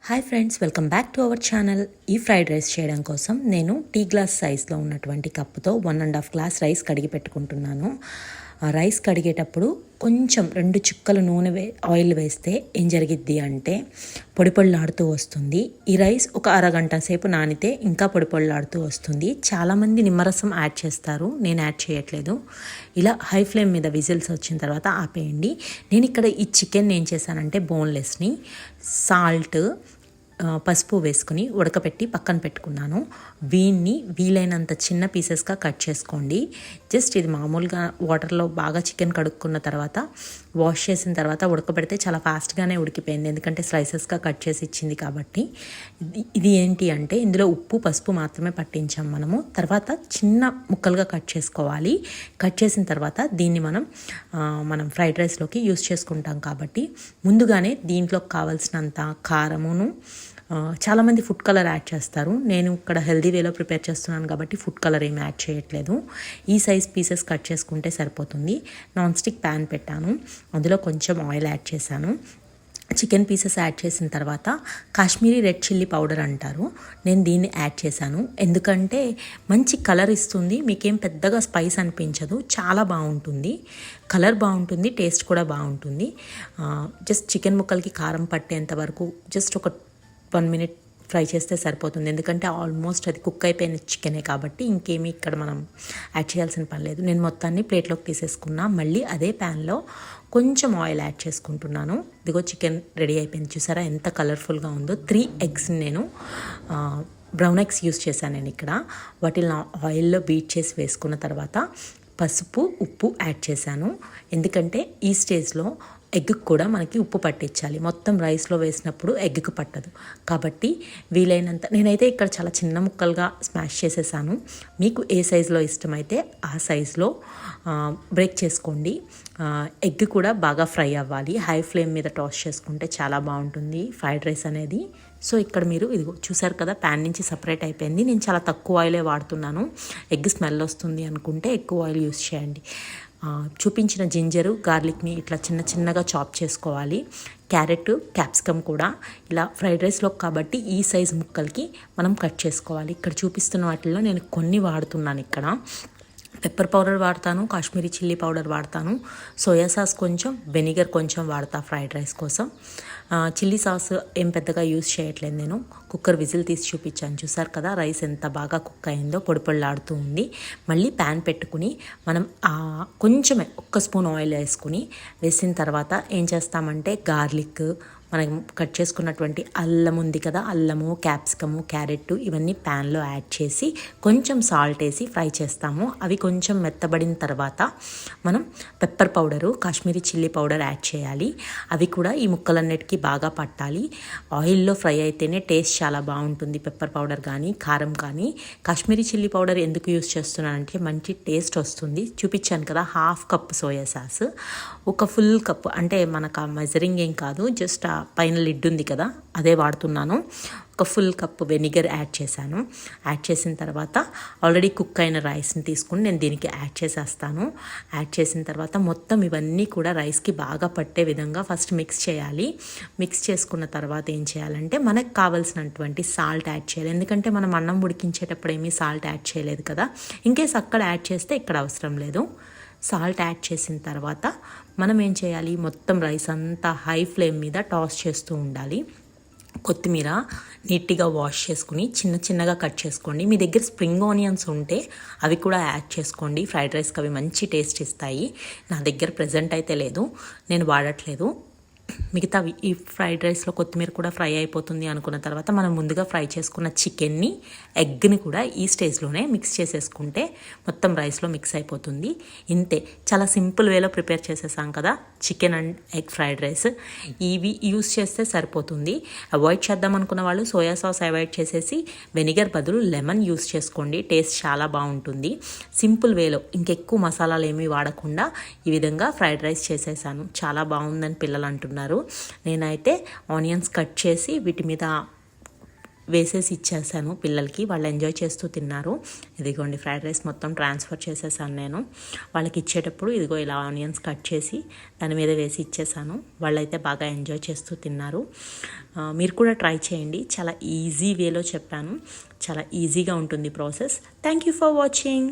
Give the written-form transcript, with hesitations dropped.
Hi friends, welcome back to our channel. ఈ fried rice చేయడం కోసం నేను టీ గ్లాస్ సైజ్లో ఉన్నటువంటి కప్పుతో 1.5 గ్లాస్ రైస్ కడిగి పెట్టుకుంటున్నాను. ఆ రైస్ కడిగేటప్పుడు కొంచెం 2 చుక్కల నూనె ఆయిల్ వేస్తే ఏం జరిగిద్ది అంటే పొడిపొళ్ళాడుతూ వస్తుంది. ఈ రైస్ ఒక అరగంట సేపు నానితే ఇంకా పొడిపొళ్ళాడుతూ వస్తుంది. చాలామంది నిమ్మరసం యాడ్ చేస్తారు, నేను యాడ్ చేయట్లేదు. ఇలా హై ఫ్లేమ్ మీద విజిల్స్ వచ్చిన తర్వాత ఆపేయండి. నేను ఇక్కడ ఈ చికెన్ ఏం చేశానంటే బోన్లెస్ని సాల్ట్ పసుపు వేసుకుని ఉడకపెట్టి పక్కన పెట్టుకున్నాను. వీన్ని వీలైనంత చిన్న పీసెస్గా కట్ చేసుకోండి. జస్ట్ ఇది మామూలుగా వాటర్లో బాగా చికెన్ కడుక్కున్న తర్వాత వాష్ చేసిన తర్వాత ఉడకబెడితే చాలా ఫాస్ట్గానే ఉడికిపోయింది, ఎందుకంటే స్లైసెస్గా కట్ చేసి ఇచ్చింది కాబట్టి. ఇది ఏంటి అంటే ఇందులో ఉప్పు పసుపు మాత్రమే పట్టించాం మనము. తర్వాత చిన్న ముక్కలుగా కట్ చేసుకోవాలి. కట్ చేసిన తర్వాత దీన్ని మనం ఫ్రైడ్ రైస్లోకి యూస్ చేసుకుంటాం కాబట్టి ముందుగానే దీంట్లోకి కావాల్సినంత కారమును, చాలామంది ఫుడ్ కలర్ యాడ్ చేస్తారు. నేను ఇక్కడ హెల్దీ వేలో ప్రిపేర్ చేస్తున్నాను కాబట్టి ఫుడ్ కలర్ ఏమి యాడ్ చేయట్లేదు. ఈ సైజ్ పీసెస్ కట్ చేసుకుంటే సరిపోతుంది. నాన్ స్టిక్ ప్యాన్ పెట్టాను, అందులో కొంచెం ఆయిల్ యాడ్ చేశాను. చికెన్ పీసెస్ యాడ్ చేసిన తర్వాత కాశ్మీరీ రెడ్ చిల్లీ పౌడర్ అంటారు, నేను దీన్ని యాడ్ చేశాను. ఎందుకంటే మంచి కలర్ ఇస్తుంది, మీకేం పెద్దగా స్పైస్ అనిపించదు, చాలా బాగుంటుంది. కలర్ బాగుంటుంది, టేస్ట్ కూడా బాగుంటుంది. జస్ట్ చికెన్ ముక్కలకి కారం పట్టేంత వరకు జస్ట్ ఒక 1 minute ఫ్రై చేస్తే సరిపోతుంది. ఎందుకంటే ఆల్మోస్ట్ అది కుక్ అయిపోయిన చికెనే కాబట్టి ఇంకేమీ ఇక్కడ మనం యాడ్ చేయాల్సిన పని లేదు. నేను మొత్తాన్ని ప్లేట్లోకి తీసేసుకున్నా. మళ్ళీ అదే ప్యాన్లో కొంచెం ఆయిల్ యాడ్ చేసుకుంటున్నాను. ఇదిగో చికెన్ రెడీ అయిపోయింది, చూసారా ఎంత కలర్ఫుల్గా ఉందో. 3 eggs నేను బ్రౌన్ ఎగ్స్ యూస్ చేశాను. నేను ఇక్కడ వాటిని ఆయిల్లో బీట్ చేసి వేసుకున్న తర్వాత పసుపు ఉప్పు యాడ్ చేశాను. ఎందుకంటే ఈ స్టేజ్లో ఎగ్కి కూడా మనకి ఉప్పు పట్టించాలి, మొత్తం రైస్లో వేసినప్పుడు ఎగ్కి పట్టదు కాబట్టి వీలైనంత. నేనైతే ఇక్కడ చాలా చిన్న ముక్కలుగా స్మాష్ చేసేసాను. మీకు ఏ సైజులో ఇష్టమైతే ఆ సైజులో బ్రేక్ చేసుకోండి. ఎగ్ కూడా బాగా ఫ్రై అవ్వాలి. హై ఫ్లేమ్ మీద టాస్ చేసుకుంటే చాలా బాగుంటుంది ఫ్రైడ్ రైస్ అనేది. సో ఇక్కడ మీరు ఇదిగో చూసారు కదా, ప్యాన్ నుంచి సపరేట్ అయిపోయింది. నేను చాలా తక్కువ ఆయిలే వాడుతున్నాను. ఎగ్ స్మెల్ వస్తుంది అనుకుంటే ఎక్కువ ఆయిల్ యూస్ చేయండి. చూపించిన జింజరు గార్లిక్ని ఇట్లా చిన్న చిన్నగా చాప్ చేసుకోవాలి. క్యారెట్ క్యాప్సికమ్ కూడా ఇలా ఫ్రైడ్ రైస్లో కాబట్టి ఈ సైజ్ ముక్కలకి మనం కట్ చేసుకోవాలి. ఇక్కడ చూపిస్తున్న వాటిల్లో నేను కొన్ని వాడుతున్నాను. ఇక్కడ పెప్పర్ పౌడర్ వాడతాను, కాశ్మీరీ చిల్లీ పౌడర్ వాడతాను, సోయా సాస్ కొంచెం, వెనిగర్ కొంచెం వాడతా ఫ్రైడ్ రైస్ కోసం. చిల్లీ సాస్ ఏం పెద్దగా యూస్ చేయట్లేదు. నేను కుక్కర్ విజిల్ తీసి చూపించాను, చూసారు కదా రైస్ ఎంత బాగా కుక్ అయిందో, పొడిపొళ్ళాడుతూ ఉంది. మళ్ళీ ప్యాన్ పెట్టుకుని మనం కొంచెమే 1 స్పూన్ ఆయిల్ వేసిన తర్వాత ఏం చేస్తామంటే గార్లిక్, మనం కట్ చేసుకున్నటువంటి అల్లం ఉంది కదా, అల్లము క్యాప్సికము క్యారెట్ ఇవన్నీ ప్యాన్లో యాడ్ చేసి కొంచెం సాల్ట్ వేసి ఫ్రై చేస్తాము. అవి కొంచెం మెత్తబడిన తర్వాత మనం pepper powder Kashmiri chilli powder add చేయాలి. అవి కూడా ఈ ముక్కలన్నిటికీ బాగా పట్టాలి. ఆయిల్లో ఫ్రై అయితేనే టేస్ట్ చాలా బాగుంటుంది. పెప్పర్ పౌడర్ కానీ కారం కానీ. కాశ్మీరీ చిల్లీ పౌడర్ ఎందుకు యూస్ చేస్తున్నానంటే మంచి టేస్ట్ వస్తుంది. చూపించాను కదా, 1/2 cup soya sauce, 1 full cup అంటే మనకు ఆ మెజరింగ్ ఏం కాదు, జస్ట్ పైన లిడ్ ఉంది కదా అదే వాడుతున్నాను. 1 full కప్ వెనిగర్ యాడ్ చేశాను. యాడ్ చేసిన తర్వాత ఆల్రెడీ కుక్ అయిన రైస్ని తీసుకుని నేను దీనికి యాడ్ చేసేస్తాను. యాడ్ చేసిన తర్వాత మొత్తం ఇవన్నీ కూడా రైస్కి బాగా పట్టే విధంగా ఫస్ట్ మిక్స్ చేయాలి. మిక్స్ చేసుకున్న తర్వాత ఏం చేయాలంటే మనకు కావాల్సినటువంటి సాల్ట్ యాడ్ చేయాలి. ఎందుకంటే మనం అన్నం ఉడికించేటప్పుడు ఏమీ సాల్ట్ యాడ్ చేయలేదు కదా, ఇన్కేస్ అక్కడ యాడ్ చేస్తే ఇక్కడ అవసరం లేదు. సాల్ట్ యాడ్ చేసిన తర్వాత మనం ఏం చేయాలి, మొత్తం రైస్ అంతా హై ఫ్లేమ్ మీద టాస్ చేస్తూ ఉండాలి. కొత్తిమీర నీట్గా వాష్ చేసుకుని చిన్న చిన్నగా కట్ చేసుకోండి. మీ దగ్గర స్ప్రింగ్ ఆనియన్స్ ఉంటే అవి కూడా యాడ్ చేసుకోండి, ఫ్రైడ్ రైస్కి అవి మంచి టేస్ట్ ఇస్తాయి. నా దగ్గర ప్రెజెంట్ అయితే లేదు, నేను వాడట్లేదు. మిగతావి ఈ ఫ్రైడ్ రైస్లో కొత్తిమీర కూడా ఫ్రై అయిపోతుంది అనుకున్న తర్వాత మనం ముందుగా ఫ్రై చేసుకున్న చికెన్ని, ఎగ్ని కూడా ఈ స్టేజ్లోనే మిక్స్ చేసేసుకుంటే మొత్తం రైస్లో మిక్స్ అయిపోతుంది. ఇంతే, చాలా సింపుల్ వేలో ప్రిపేర్ చేసేసాం కదా chicken and egg fried rice. ఇవి యూస్ చేస్తే సరిపోతుంది. అవాయిడ్ చేద్దాం అనుకున్న వాళ్ళు సోయా సాస్ అవాయిడ్ చేసేసి వెనిగర్ బదులు లెమన్ యూస్ చేసుకోండి, టేస్ట్ చాలా బాగుంటుంది. సింపుల్ వేలో ఇంకెక్కువ మసాలాలు ఏమీ వాడకుండా ఈ విధంగా ఫ్రైడ్ రైస్ చేసేసాను. చాలా బాగుందని పిల్లలు అంటున్నారు. నేనైతే ఆనియన్స్ కట్ చేసి వీటి మీద వేసేసి ఇచ్చేసాను పిల్లలకి. వాళ్ళు ఎంజాయ్ చేస్తూ తిన్నారు. ఇదిగోండి ఫ్రైడ్ రైస్ మొత్తం ట్రాన్స్ఫర్ చేసేసాను నేను. వాళ్ళకి ఇచ్చేటప్పుడు ఇదిగో ఇలా ఆనియన్స్ కట్ చేసి దాని మీద వేసి ఇచ్చేసాను. వాళ్ళైతే బాగా ఎంజాయ్ చేస్తూ తిన్నారు. మీరు కూడా ట్రై చేయండి. చాలా ఈజీ వేలో చెప్పాను. చాలా ఈజీగా ఉంటుంది process. Thank you for watching.